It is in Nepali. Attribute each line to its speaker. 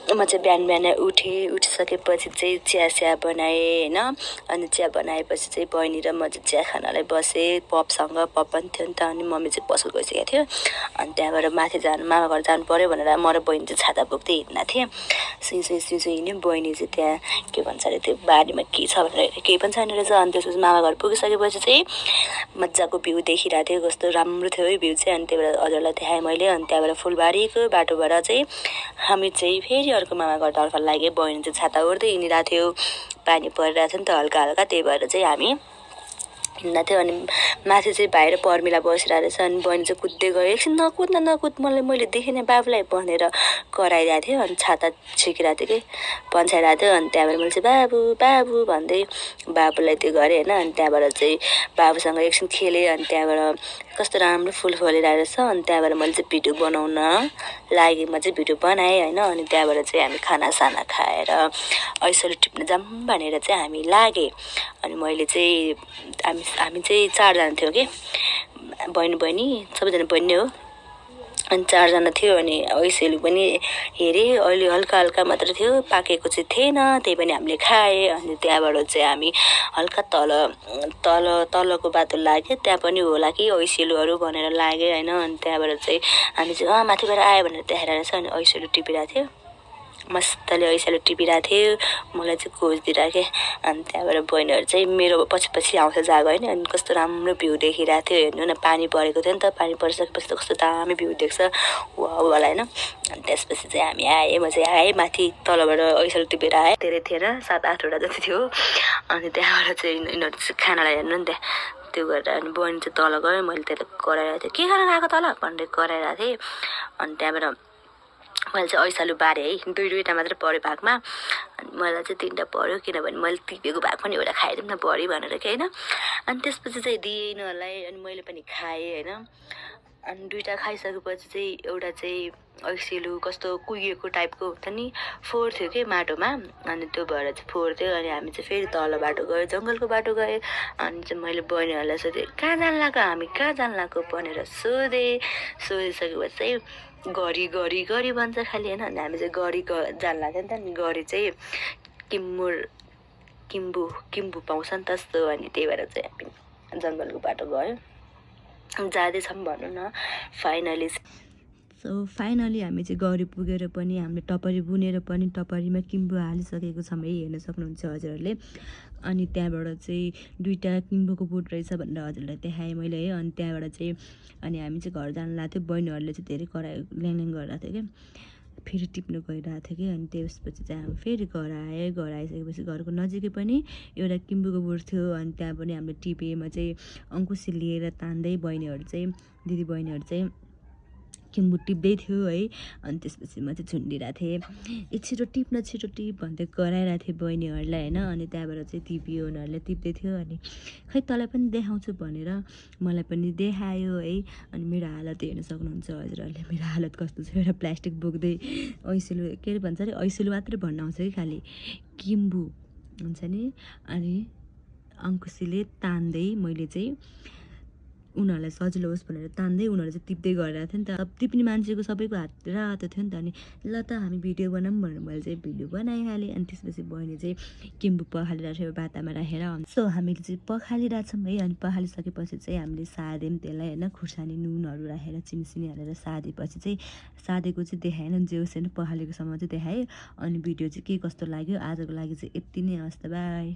Speaker 1: म चाहिँ बिहान बिहानै उठिसकेपछि चाहिँ चिया बनाएँ होइन। अनि चिया बनाएपछि चाहिँ बहिनी र म चाहिँ चिया खानलाई बसेँ पपसँग। पप पनि थियो नि त। अनि मम्मी चाहिँ पसल गइसकेको थियो। अनि त्यहाँबाट माथि मामा घर जानु पऱ्यो भनेर म र बहिनी चाहिँ छाता बोक्दै हिँड्न थिएँ। सुई हिँड्यो। बहिनी चाहिँ त्यहाँ के भन्छ अरे त्यो बारीमा के छ भनेर केही पनि छैन रहेछ। अनि त्यसपछि मामा घर पुगिसकेपछि चाहिँ मजाको भ्यू देखिरहेको थियो। कस्तो राम्रो थियो है भ्यू चाहिँ। अनि त्यही भएर हजुरलाई देखाएँ मैले। अनि त्यहाँबाट फुलबारीको बाटोबाट चाहिँ हामी चाहिँ फेरि अर्को मामा घरतर्फ लाग्यो। बहिनी चाहिँ छाता ओढ्दै हिँडिरहेको थियो। पानी परिरहेको थियो नि त हल्का हल्का। त्यही भएर चाहिँ हामी हिँड्दा थियो। अनि माथि चाहिँ भाइ र पर्मिला बसिरहेको रहेछ। अनि बहिनी चाहिँ कुद्दै गयो। एकछिन नकुद मैले देखेन बाबुलाई भनेर कराइरहेको थियो। अनि छाता छिकिरहेको थियो कि पन्छाइरहेको थियो। अनि त्यहाँबाट मैले चाहिँ बाबु बाबु भन्दै बाबुलाई त्यो गरेँ होइन। अनि त्यहाँबाट चाहिँ बाबुसँग एकछिन खेलेँ। अनि त्यहाँबाट कस्तो राम्रो फुल फलिरहेको रहेछ। अनि त्यहाँबाट मैले चाहिँ भिडियो बनाउन लागि म चाहिँ भिडियो बनाएँ होइन। अनि त्यहाँबाट चाहिँ हामी खानासाना खाएर ऐसोले टिप्न जाऊँ भनेर चाहिँ हामी लागेँ। अनि मैले चाहिँ हामी चाहिँ 4 जना थियौँ कि बहिनी सबैजना बहिनी हो। अनि 4 जना थियो। अनि ऐसेलु पनि हेरेँ अहिले हल्का हल्का मात्र थियो पाकेको चाहिँ थिएन। त्यही पनि हामीले खाएँ। अनि त्यहाँबाट चाहिँ हामी हल्का तलको बाटो लाग्यो। त्यहाँ पनि होला कि ऐसेलुहरू भनेर लाग्यो होइन। अनि त्यहाँबाट चाहिँ हामी चाहिँ माथिबाट आयो भनेर देखाएर रहेछ। अनि ऐसेलु टिपिरहेको थियो मस्तले ऐसेलु टिपिरहेको थियो। मलाई चाहिँ खोजिदिइरहेको अनि त्यहाँबाट बहिनीहरू चाहिँ मेरो पछि आउँछ जागो होइन। अनि कस्तो राम्रो भ्यू देखिरहेको थियो हेर्नु न। पानी परेको थियो नि त। पानी परिसकेपछि त कस्तो दामी भ्यू देख्छ वाउवाला होइन। अनि त्यसपछि चाहिँ हामी आएँ। म चाहिँ आएँ माथि तलबाट ऐसेलु टिपेर आएँ। धेरै थिएन 7-8वटा जति थियो। अनि त्यहाँबाट चाहिँ यिनीहरू चाहिँ खानालाई हेर्नु नि त्यहाँ त्यो गरेर। अनि बहिनी चाहिँ तल गयो। मैले त्यता कराइरहेको थिएँ के गर्न गएको तल भनेर कराइरहेको थिएँ। अनि त्यहाँबाट मैले चाहिँ ऐसेलु बारेँ है। दुईवटा मात्रै पऱ्यो भागमा। अनि मलाई चाहिँ 3टा पऱ्यो किनभने मैले टिपेको भाग पनि एउटा खाइदिउँ न बढी भनेर कि होइन। अनि त्यसपछि चाहिँ दिएँ यिनीहरूलाई। अनि मैले पनि खाएँ होइन। अनि 2टा खाइसकेपछि चाहिँ एउटा चाहिँ ऐसेलु कस्तो कुहिएको टाइपको हुन्छ नि फोहोर थियो कि माटोमा। अनि त्यो भएर चाहिँ फोहोर थियो। अनि हामी चाहिँ फेरि तल बाटो गयो जङ्गलको बाटो गयो। अनि चाहिँ मैले बहिनीहरूलाई सोधेँ कहाँ जानु लाग्यो हामी कहाँ जानु लाग्यो भनेर सोधिसकेपछि चाहिँ गरी भन्छ खालि होइन। अनि हामी चाहिँ गरी जानु लाग्यो नि त। अनि गरी चाहिँ किम्बु पाउँछ नि त्यस्तो। अनि त्यही भएर चाहिँ हामी जङ्गलको बाटो गयो जाँदैछौँ भनौँ न फाइनली। फाइनली हामी चाहिँ गरी पुगेर पनि हामीले टपरी बुनेर पनि टपरीमा किम्बु हालिसकेको छौँ है हेर्न सक्नुहुन्छ हजुरहरूले। अनि त्यहाँबाट चाहिँ 2टा किम्बुको बोट रहेछ भनेर हजुरलाई देखाएँ मैले है। अनि त्यहाँबाट चाहिँ अनि हामी चाहिँ घर जानु लाग्थ्यो। बहिनीहरूले चाहिँ धेरै ल्याङ गरिरहेको थियो क्या फेरि टिप्नु गइरहेको थियो कि। अनि त्यसपछि चाहिँ हामी फेरि घर आइसकेपछि घरको नजिकै पनि एउटा किम्बुको बोट थियो। अनि त्यहाँ पनि हामीले टिपेँ। म चाहिँ अङ्कुशी लिएर तान्दै दिदी बहिनीहरू चाहिँ किम्बु टिप्दै थियो है। अनि त्यसपछि म चाहिँ झुन्डिरहेको थिएँ छिटो टिप भन्दै कराइरहेको थिएँ बहिनीहरूलाई होइन। अनि त्यहाँबाट चाहिँ टिप्यो उनीहरूले टिप्दै थियो। अनि खै तँलाई पनि देखाउँछु भनेर मलाई पनि देखायो है। अनि मेरो हालत हेर्न सक्नुहुन्छ हजुरहरूले मेरो हालत कस्तो छ। एउटा प्लास्टिक बोक्दै ऐसेलु के अरे भन्छ अरे ऐसेलु मात्रै भन्न आउँछ कि खालि किम्बु हुन्छ नि। अनि अङ्कुशीले तान्दै मैले चाहिँ उनीहरूलाई सजिलो होस् भनेर तान्दै उनीहरू चाहिँ टिप्दै गरिरहेको थियो नि त। अब टिप्ने मान्छेको सबैको हात रातो थियो नि त। अनि ल त हामी भिडियो बनाऊँ भनेर मैले चाहिँ भिडियो बनाइहालेँ। अनि त्यसपछि बहिनी चाहिँ किम्बु पखालिरहेको थियो बातामा राखेर। सो हामीले चाहिँ पखालिरहेछौँ है। अनि पखालिसकेपछि चाहिँ हामीले साध्यौँ त्यसलाई होइन खुर्सानी नुनहरू राखेर चिनी हालेर साधेपछि चाहिँ साधेको चाहिँ देखाएन जे होस् होइन पखालेकोसम्म चाहिँ देखाएँ। अनि भिडियो चाहिँ के कस्तो लाग्यो आजको लागि चाहिँ यति नै हस् त बाई।